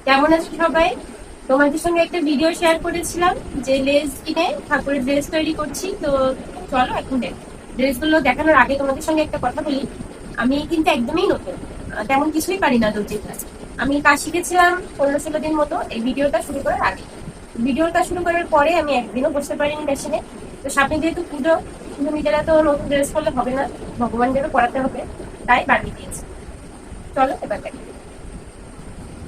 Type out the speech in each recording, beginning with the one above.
কেমন আছো সবাই? তোমাদের সঙ্গে একটা ভিডিও শেয়ার করেছিলাম যে লেস কিনে ঠাকুরের ড্রেস তৈরি করছি। তো চলো এখন ড্রেসগুলো দেখানোর আগে তোমাদের সঙ্গে একটা কথা বলি। আমি কিন্তু একদমই নতুন, তেমন কিছুই পারি না দর্জির কাজ। আমি কাজ শিখেছিলাম 15-16 দিন মতো এই ভিডিওটা শুরু করার আগে। ভিডিওটা শুরু করার পরে আমি একদিনও বসতে পারিনি মেশিনে। তো সামনে যেহেতু পুজো, পুজো নিজেরা তো নতুন ড্রেস করলে হবে না, ভগবানদেরও পড়াতে হবে, তাই বানিয়ে দিয়েছি। চলো এবার দেখো।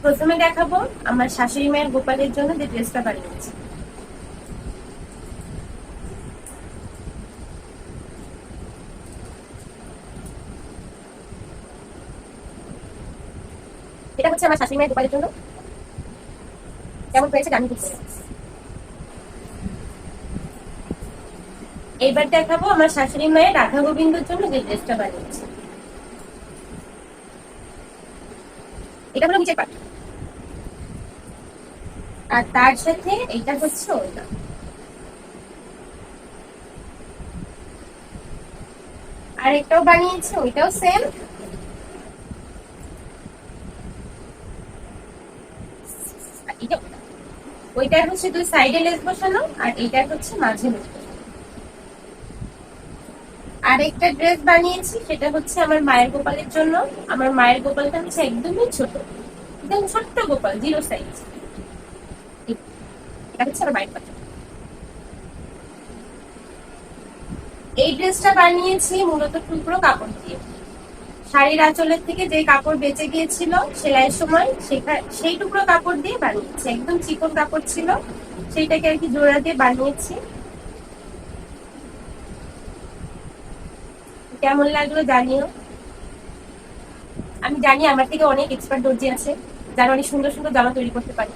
প্রথমে দেখাবো আমার শাশুড়ি মায়ের গোপালের জন্য যে ড্রেসটা বানিয়েছি। এটা হচ্ছে আমার শাশুড়ি মায়ের গোপালের জন্য। কেমন হয়েছে জানি বুঝতে। এইবার দেখাবো আমার শাশুড়ি মায়ের রাধা গোবিন্দর জন্য যে ড্রেসটা বানিয়েছি। এটা হলো নিচের পাট, আর তার সাথে এইটা হচ্ছে ওটা। আর এটাও বানিয়েছি, ওইটাও সেম। ওইটা হচ্ছে দুই সাইডে লেস বসানো, আর এইটা হচ্ছে মাঝে লেস বসানো। আর একটা ড্রেস বানিয়েছি, সেটা হচ্ছে আমার মায়ের গোপালের জন্য। আমার মায়ের গোপালটা হচ্ছে একদমই ছোট, একদম ছোট্ট গোপাল, 0 সাইজ। এটা হচ্ছে আমার মায়ের পাশে। এই ড্রেসটা বানিয়েছি মূলত টুকরো কাপড় দিয়ে। শাড়ির আঁচলের থেকে যে কাপড় বেঁচে গিয়েছিল সেলাইয়ের সময়, সেই টুকরো কাপড় দিয়ে বানিয়েছি। একদম চিকন কাপড় ছিল, সেইটাকে আর কি জোড়া দিয়ে বানিয়েছি। কেমন লাগলো জানিও। আমি জানি আমার থেকে অনেক এক্সপার্ট দর্জি আছে যারা অনেক সুন্দর সুন্দর জামা তৈরি করতে পারে।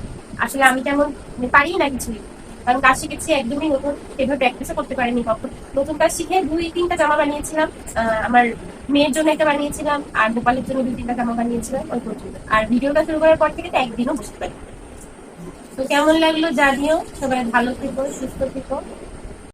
আসলে আমি তেমন পারি না কিছুই, কারণ কাজ শিখেছি একদমই নতুন, সেভাবে প্র্যাকটিসও করতে পারিনি কখন। নতুন কাজ শিখে 2-3টা জামা বানিয়েছিলাম। আমার মেয়ের জন্য একটা বানিয়েছিলাম, আর গোপালের জন্য 2-3টা জামা বানিয়েছিলাম, ওই পর্যন্ত। আর ভিডিওটা শুরু করার পর থেকে তো একদিনও বসতে পারি। তো কেমন লাগলো জানিও। সবাই ভালো থেকো, সুস্থ থেকো।